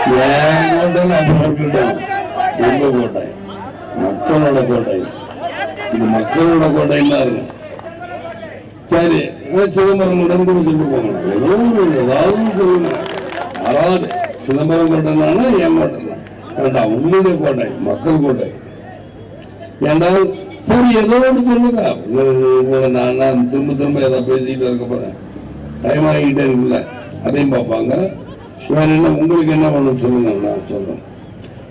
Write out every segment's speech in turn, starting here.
என் கோட்டைன்னு அப்புறம் இருக்கட்டும், உங்க கோட்டை மக்களோட கோட்டை, இது மக்களோட கோட்டைன்னா இருக்கு. சரி, சிதம்பரம் கோட்டைன்னு கூட சொல்லி போங்க, ஏதாவது சொல்லுங்க. யாராவது சிதம்பரம் கோட்டைனால என் கோட்டை வேண்டாம், உங்களுடைய கோட்டை மக்கள் கோட்டை. ஏண்டால் சரி ஏதோ ஒன்று சொல்லுங்க. நான் திரும்ப திரும்ப ஏதாவது பேசிக்கிட்டு இருக்க போறேன், டைம் ஆகிக்கிட்டே இருக்குல்ல, அதையும் பார்ப்பாங்க. வேற என்ன உங்களுக்கு என்ன பண்ணணும் சொல்லுங்க, நான் சொல்றேன்.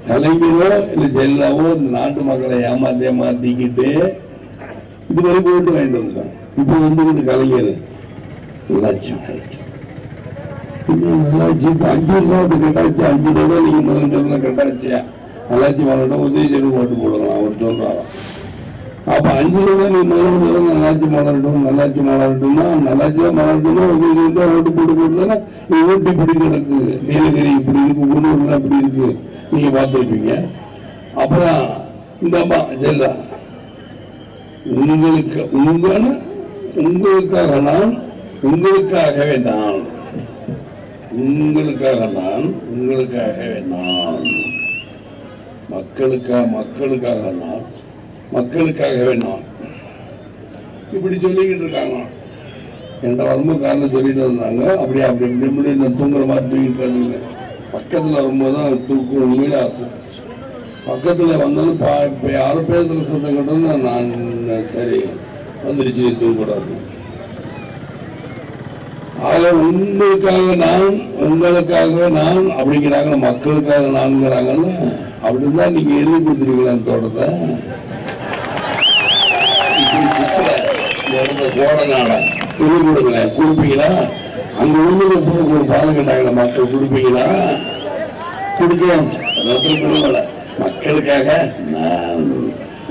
கலைஞரோ இல்ல ஜெயலலிதாவோ இந்த நாட்டு மக்களை ஏமாத்திக்கிட்டு இது வரைக்கும் ஓட்டு வாங்கிட்டு வந்துட்டாங்க. இப்போ வந்துகிட்டு கலைஞர் நல்லாச்சு நல்லாச்சு 5 வருஷம் கட்டாச்சு, 5 தடவை நீங்க முதல் சொல்ல கட்டாச்சு, நல்லாச்சு மலட்டும் உதயசனுக்கு ஓட்டு போடுங்க அவர் சொல்றாரு. அப்ப 5 தடவை நீ முதல் சொல்லுங்க நல்லாச்சு மலரட்டும்னா நல்லாச்சு தான் மலரட்டும்னா உதயசன் ஓட்டு போட்டுனா நீ ஓட்டு இப்படி கிடக்கு, நீலகிரி இப்படி இருக்கு, குன்னூர்ல இப்படி இருக்கு, நீங்க பார்த்திருப்பீங்க. அப்புறம் இந்த அம்மா ஜெல்லா உங்களுக்காக நான் உங்களுக்காகவே நான் மக்களுக்காகவே நான் இப்படி சொல்லிக்கிட்டு இருக்காங்க. என்ற வரும்போது காரில் சொல்லிட்டு இருந்தாங்க. அப்படி இப்படி தூங்குற மாதிரி தூங்கிட்டு பக்கத்துல வரும்போதுதான் தூக்கம் உண்மையில பக்கத்துல வந்தாலும் இப்ப யாரும் பேசுற சத்தம் கேட்டோம்னா நான் சரி வந்துருச்சு தூங்கக்கூடாது. ஆக உங்களுக்காக நான் அப்படிங்கிறாங்க, மக்களுக்காக நான்கிறாங்கல்ல, அப்படிதான் நீங்க எழுதி கொடுத்துருவீங்களா அந்த தோட்டத்தை? போட நாள எழுதி கொடுக்கல கொடுப்பீங்களா? அங்க உள்ளூர் ஒரு பாலம் கேட்டாங்களா, மக்கள் கொடுப்பீங்களா? கொடுக்கல. மக்களுக்காக நான்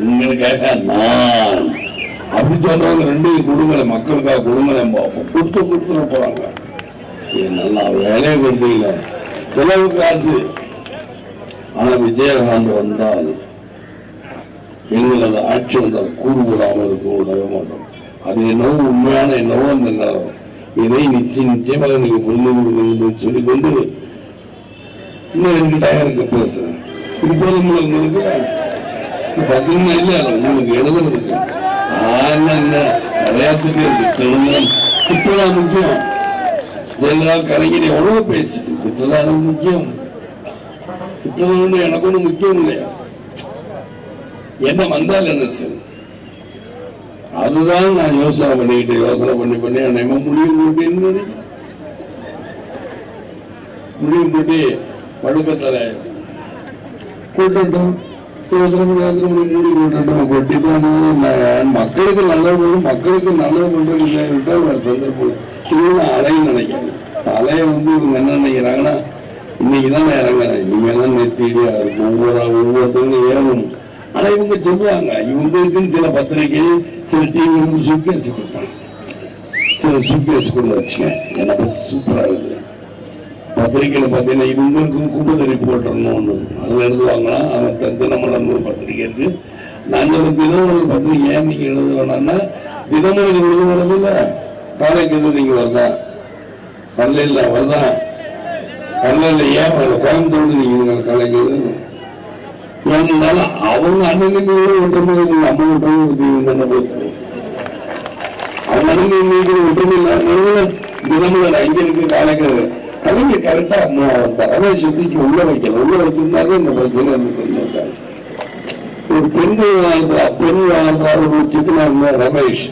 உங்களுக்காக நான் அப்படி சொல்றவங்க 2 கொடுங்கல, மக்களுக்காக கொடுங்கல கொடுத்து போறாங்க. நல்லா வேலையை கொடுத்தீங்க, செலவு காசு. ஆனா விஜயகாந்த் வந்தால் எங்களது ஆட்சி வந்தால் கூறுபடாமல் இருக்க விடவே மாட்டோம். அது என்னவோ உண்மையான என்னவோ அந்த நேரம் இதை நிச்சயமாக நீங்க புரிந்து கொடுங்க சொல்லிக்கொண்டு இன்னும் எனக்கு டயம் இருக்கு பேசுறேன். இது போதும் உங்களுக்கு பாத்தீங்கன்னா இல்லையா உங்களுக்கு எழுதுறதுக்கு விளையாட்டுக்கு திட்டதான் முக்கியம். ஜெயலலிதா கலைஞர் எவ்வளவு பேசிட்டு திட்டதான் முக்கியம். திட்டம் ஒண்ணு எனக்கு ஒண்ணு முக்கியம் இல்லையா? என்ன வந்தால் என்ன செய்யும் அதுதான் நான் யோசனை பண்ணி நம்ம முடிவு போட்டு படுக்கத்தல கூட்டட்டும், மக்களுக்கு நல்லது பண்றது சந்தர்ப்பம். இதுதான் அலைன்னு நினைக்கிறேன். அலைய இவங்க என்ன நினைக்கிறாங்கன்னா இன்னைக்குதான் இறங்குறேன், இனிமேதான் நெத்திடி ஒவ்வொருத்தவங்க ஏறும். ஆனா இவங்க சொல்லுவாங்க இவங்களுக்குன்னு சில பத்திரிகை சில டிவி சூட்கேஸ் கொடுப்பாங்க, சில சூட்கேஸ் கொண்டு வச்சுங்க. என்னை பத்தி சூப்பரா இருக்கு. பத்திரிகையில பாத்தீங்கன்னா இவங்களுக்கு குடும்ப ரிப்போர்ட்டர்னு ஒண்ணு அதுல எழுதுவாங்கன்னா அவன் தினமலர்னு ஒரு பத்திரிகை இருக்கு. நாங்க ஒரு தினமலர் பத்திரிகை ஏன் நீங்க எழுத வேணாம்னா தினமலர் எழுதுவது இல்ல, காலைக்கு எது நீங்க வருதா வரல வருதா வரல ஏன் கோயம்புத்தூர் நீங்க காலைக்கு எது ஏன்னாலும் அவங்க அண்ணன் ஒற்றுமை அம்மா ஒற்றுமை போச்சு. அவங்க அண்ணன் ஒற்றுமை இல்லாத தினமலர் அங்க இருக்கு காலைக்கு கலைஞர் கரெக்டா ரமேஷ் சுத்திக்கு உள்ள வைக்கல. உள்ள வச்சிருந்தாலும் இந்த பிரச்சனை இருந்துட்டு ஒரு பெண்கள் வச்சுட்டு ரமேஷ்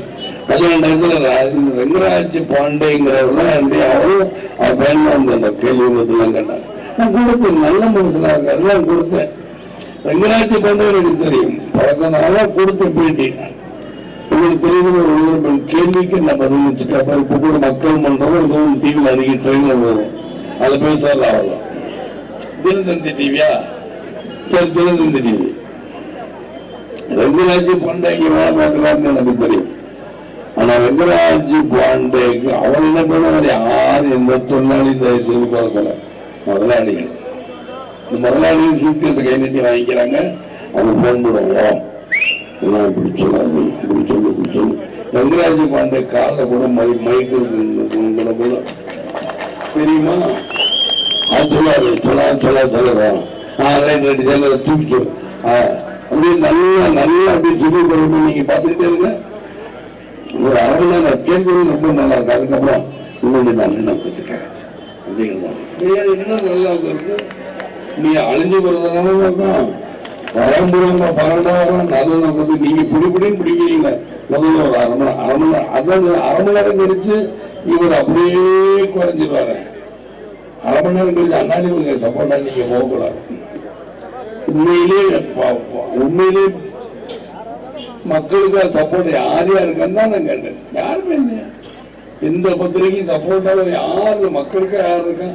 கல்யாணத்துல வெங்கராஜ் பாண்டேங்கிறவங்க அவரும் பயன் அந்த கேள்வி எல்லாம் கேட்டாங்க. நான் கொடுத்தேன், நல்ல மனுஷனா இருக்காரு, நான் கொடுத்தேன். வெங்கராஜ் பாண்டே எனக்கு தெரியும் பழக்கனால கொடுத்தேன் பேட்டி. உங்களுக்கு தெரியுது கேள்விக்கு நான் பதில் வச்சுட்டு இப்ப கூட மக்கள் மன்றம் எதுவும் டிவியில் அருகே ட்ரெயின்ல வரும், அதுல பேசுவார். அவ்வளோ தினத்தந்தி டிவியா சரி தினத்தந்தி டிவி வெங்கராஜ் பாண்டே இங்க வேலை பார்க்கிறாருன்னு எனக்கு தெரியும். ஆனா வெங்கராஜ் பாண்டேக்கு அவன் என்ன பண்ண யார் எந்த தொழிலாளி இந்த செய்து பார்க்கல. முதலாளிகள் இந்த முதலாளிகள் சூட்கேஸை கை நீட்டி வாங்கிக்கிறாங்க. அவங்க போன் பண்ணுவோம் எல்லாம் இப்படி சொல்லாது இப்படி சொல்லு. வெங்கராஜ் பாண்டே கால கூட மைக்கு கூட தெரியுமா? அது சொல்லுறோம் தூக்கி சொல் அப்படியே நல்லா அப்படியே சொல்லி கொடுக்கணும். நீங்க பார்த்துக்கிட்டே இருங்க, ஒரு அரை மணி நேரம் கேட்கறது ரொம்ப நல்லா இருக்கு. அதுக்கப்புறம் இன்னொன்று நல்ல கத்துக்க அப்படிங்கிறது இன்னும் நல்லா இருக்கு. நீ அழிஞ்சு போறதுனால இருக்கும் பரம்புறமா 12,000 நல்ல நோக்கத்து நீங்க பிடிப்பிடின்னு பிடிக்கிறீங்க. முதல்ல ஒரு அரை மணி நேரம் அதான் அரை மணி நேரம் கழிச்சு இவர் அப்படியே குறைஞ்சிருவாரு. அரை மணி நேரம் கழிச்சு அண்ணாடி இவங்க சப்போர்ட்டா நீங்க போகக்கூடாது. உண்மையிலே மக்களுக்கு சப்போர்ட் யார் யாருக்குன்னு தான் நான் கேட்டேன். யாருமே இல்லையா, எந்த பத்திரிகையும் சப்போர்ட்டாக யாரு மக்களுக்கு யார் இருக்கா